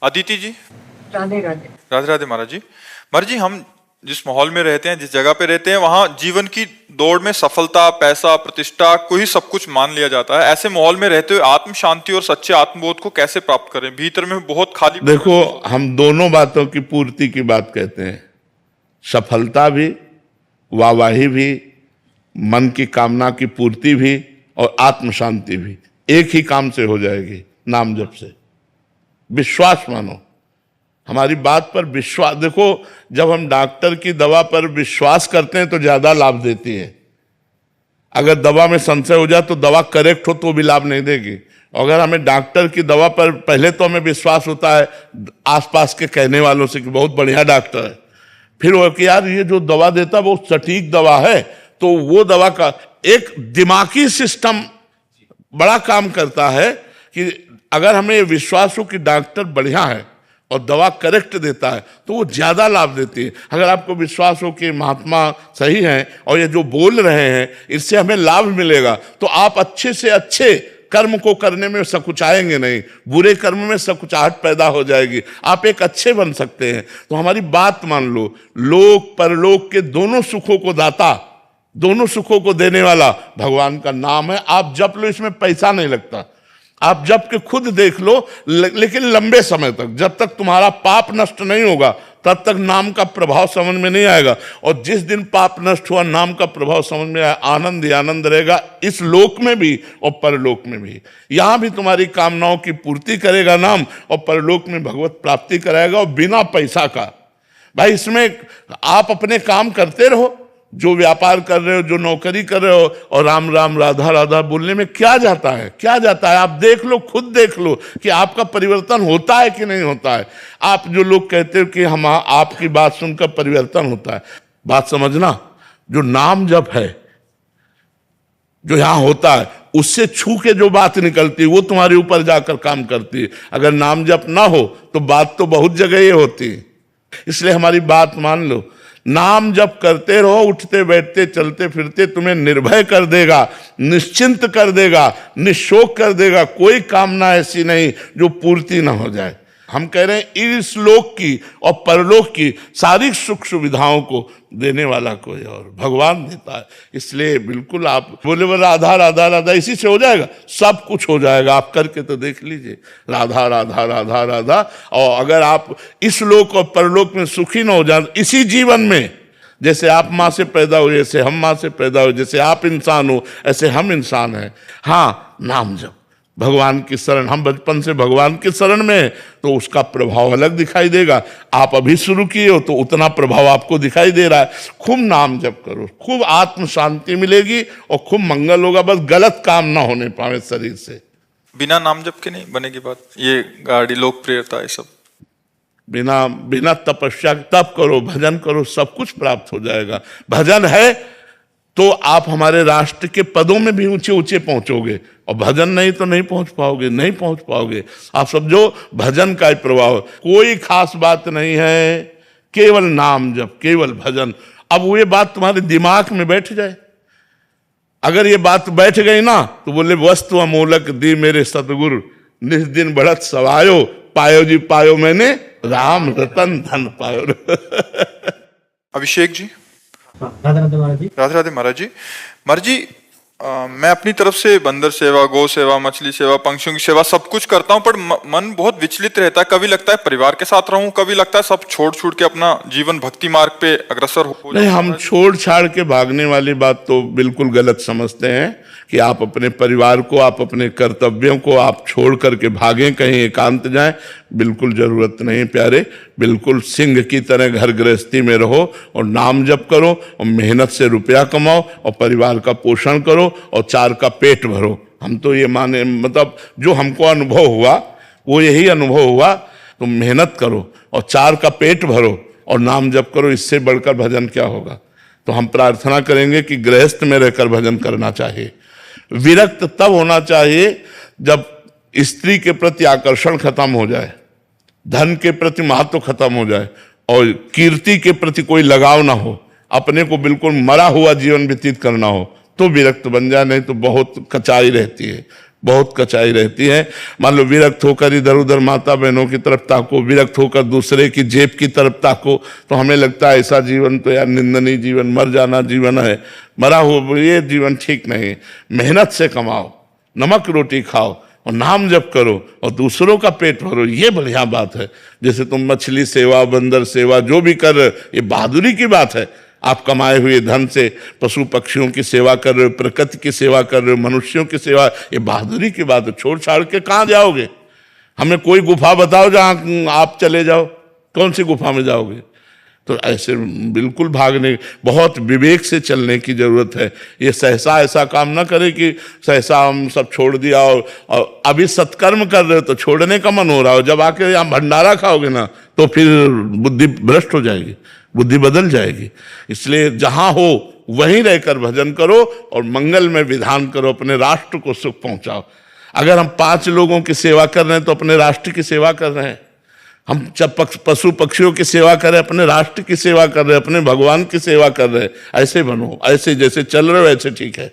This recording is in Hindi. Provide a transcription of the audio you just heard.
अदिति जी। राधे राधे। राधे राधे महाराज जी। महाराज जी, हम जिस माहौल में रहते हैं, जिस जगह पे रहते हैं, वहां जीवन की दौड़ में सफलता, पैसा, प्रतिष्ठा को ही सब कुछ मान लिया जाता है। ऐसे माहौल में रहते हुए आत्म शांति और सच्चे आत्मबोध को कैसे प्राप्त करें? भीतर में बहुत खाली। देखो, हम दोनों बातों की पूर्ति की बात कहते हैं, सफलता भी, वाहवाही भी, मन की कामना की पूर्ति भी और आत्म शांति भी एक ही काम से हो जाएगी, नाम जप से। विश्वास मानो, हमारी बात पर विश्वास। देखो, जब हम डॉक्टर की दवा पर विश्वास करते हैं तो ज्यादा लाभ देती है। अगर दवा में संशय हो जाए तो दवा करेक्ट हो तो भी लाभ नहीं देगी। अगर हमें डॉक्टर की दवा पर पहले तो हमें विश्वास होता है आसपास के कहने वालों से कि बहुत बढ़िया डॉक्टर है, फिर वो कि यार ये जो दवा देता है वो सटीक दवा है, तो वो दवा का एक दिमागी सिस्टम बड़ा काम करता है कि अगर हमें विश्वास हो कि डॉक्टर बढ़िया है और दवा करेक्ट देता है तो वो ज्यादा लाभ देती है। अगर आपको विश्वास हो कि महात्मा सही हैं और ये जो बोल रहे हैं इससे हमें लाभ मिलेगा, तो आप अच्छे से अच्छे कर्म को करने में सकुचाएंगे नहीं, बुरे कर्म में सकुचाहट पैदा हो जाएगी, आप एक अच्छे बन सकते हैं। तो हमारी बात मान लो, लोक परलोक के दोनों सुखों को दाता, दोनों सुखों को देने वाला भगवान का नाम है। आप जप लो, इसमें पैसा नहीं लगता। आप जप के खुद देख लो, लेकिन लंबे समय तक, जब तक तुम्हारा पाप नष्ट नहीं होगा तब तक नाम का प्रभाव समझ में नहीं आएगा। और जिस दिन पाप नष्ट हुआ, नाम का प्रभाव समझ में आया, आनंद ही आनंद रहेगा, इस लोक में भी और परलोक में भी। यहां भी तुम्हारी कामनाओं की पूर्ति करेगा नाम, और परलोक में भगवत प्राप्ति कराएगा, और बिना पैसा का। भाई, इसमें आप अपने काम करते रहो, जो व्यापार कर रहे हो, जो नौकरी कर रहे हो, और राम राम राधा राधा बोलने में क्या जाता है, क्या जाता है? आप देख लो, खुद देख लो कि आपका परिवर्तन होता है कि नहीं होता है। आप जो लोग कहते हो कि हम आपकी बात सुनकर परिवर्तन होता है, बात समझना, जो नाम जप है, जो यहां होता है, उससे छू के जो बात निकलती है वो तुम्हारे ऊपर जाकर काम करती है। अगर नाम जप ना हो तो बात तो बहुत जगह ये होती है। इसलिए हमारी बात मान लो, नाम जप करते रहो, उठते बैठते चलते फिरते, तुम्हें निर्भय कर देगा, निश्चिंत कर देगा, निशोक कर देगा। कोई कामना ऐसी नहीं जो पूर्ति ना हो जाए। हम कह रहे हैं इस लोक की और परलोक की सारी सुख सुविधाओं को देने वाला कोई और भगवान देता है। इसलिए बिल्कुल आप बोले वो राधा राधा राधा, इसी से हो जाएगा, सब कुछ हो जाएगा। आप करके तो देख लीजिए, राधा राधा राधा राधा। और अगर आप इस लोक और परलोक में सुखी ना हो जाए, इसी जीवन में, जैसे आप माँ से पैदा हुए, जैसे हम माँ से पैदा हुए, जैसे आप इंसान हो ऐसे हम इंसान हैं। हाँ, नाम जप, भगवान की शरण, हम बचपन से भगवान की शरण में हैं, तो उसका प्रभाव अलग दिखाई देगा। आप अभी शुरू किए हो तो उतना प्रभाव आपको दिखाई दे रहा है। खूब नाम जप करो, खूब आत्म शांति मिलेगी और खूब मंगल होगा। बस गलत काम ना होने पाए शरीर से। बिना नाम जप के नहीं बनेगी बात, ये गाड़ी लोकप्रियता ये सब। बिना तपस्या तप करो, भजन करो, सब कुछ प्राप्त हो जाएगा। भजन है तो आप हमारे राष्ट्र के पदों में भी ऊंचे ऊंचे पहुंचोगे, और भजन नहीं तो नहीं पहुंच पाओगे, नहीं पहुंच पाओगे। आप समझो, भजन का ही प्रभाव, कोई खास बात नहीं है, केवल नाम जप, केवल भजन। अब वो ये बात तुम्हारे दिमाग में बैठ जाए, अगर ये बात बैठ गई ना तो बोले वस्तु अमोलक दी मेरे सतगुरु, निस दिन बढ़त सवायो, पायो जी पायो मैंने राम रतन धन पायो। अभिषेक जी। राधे राधे महाराज जी। राधे राधे महाराज जी। महाराज जी, मैं अपनी तरफ से बंदर सेवा, गौ सेवा, मछली सेवा, पंक्षियों की सेवा सब कुछ करता हूँ, पर मन बहुत विचलित रहता है। कभी लगता है परिवार के साथ रहूं, कभी लगता है सब छोड़ छूट के अपना जीवन भक्ति मार्ग पे अग्रसर हो। नहीं, हम छोड़ छाड़ के भागने वाली बात तो बिल्कुल गलत समझते हैं कि आप अपने परिवार को, आप अपने कर्तव्यों को आप छोड़ करके भागें, कहीं एकांत जाएं। बिल्कुल जरूरत नहीं प्यारे। बिल्कुल सिंह की तरह घर गृहस्थी में रहो और नाम जप करो और मेहनत से रुपया कमाओ और परिवार का पोषण करो और चार का पेट भरो। हम तो ये माने, मतलब जो हमको अनुभव हुआ वो यही अनुभव हुआ। तो मेहनत करो और चार का पेट भरो और नाम जप करो, इससे बढ़कर भजन क्या होगा। तो हम प्रार्थना करेंगे कि गृहस्थ में रहकर भजन करना चाहिए। विरक्त तब होना चाहिए जब स्त्री के प्रति आकर्षण खत्म हो जाए, धन के प्रति महत्व खत्म हो जाए और कीर्ति के प्रति कोई लगाव ना हो, अपने को बिल्कुल मरा हुआ जीवन व्यतीत करना हो, तो विरक्त बन जाए। नहीं तो बहुत कचाई रहती है, बहुत कचाई रहती है। मान लो विरक्त होकर इधर उधर माता बहनों की तरफ ताको, विरक्त होकर दूसरे की जेब की तरफ ताको, तो हमें लगता है ऐसा जीवन तो यार निंदनीय जीवन, मर जाना जीवन है, मरा हो ये जीवन ठीक नहीं। मेहनत से कमाओ, नमक रोटी खाओ और नाम जप करो और दूसरों का पेट भरो, ये बढ़िया बात है। जैसे तुम मछली सेवा, बंदर सेवा जो भी कर रहे हो, ये बहादुरी की बात है। आप कमाए हुए धन से पशु पक्षियों की सेवा कर रहे हो, प्रकृति की सेवा कर रहे हो, मनुष्यों की सेवा, ये बहादुरी की बात है। छोड़ छाड़ के कहाँ जाओगे? हमें कोई गुफा बताओ जहाँ आप चले जाओ, कौन सी गुफा में जाओगे? तो ऐसे बिल्कुल भागने, बहुत विवेक से चलने की जरूरत है। ये सहसा ऐसा काम ना करे कि सहसा हम सब छोड़ दिया और अभी सत्कर्म कर रहे हो तो छोड़ने का मन हो रहा हो, जब आके यहाँ भंडारा खाओगे ना तो फिर बुद्धि भ्रष्ट हो जाएगी, बुद्धि बदल जाएगी। इसलिए जहां हो वहीं रहकर भजन करो और मंगल में विधान करो, अपने राष्ट्र को सुख पहुंचाओ। अगर हम 5 लोगों की सेवा कर रहे हैं तो अपने राष्ट्र की सेवा कर रहे हैं। हम जब पशु पक्षियों की सेवा करें, अपने राष्ट्र की सेवा कर रहे हैं, अपने भगवान की सेवा कर रहे हैं। ऐसे बनो, ऐसे जैसे चल रहे हो ऐसे ठीक है।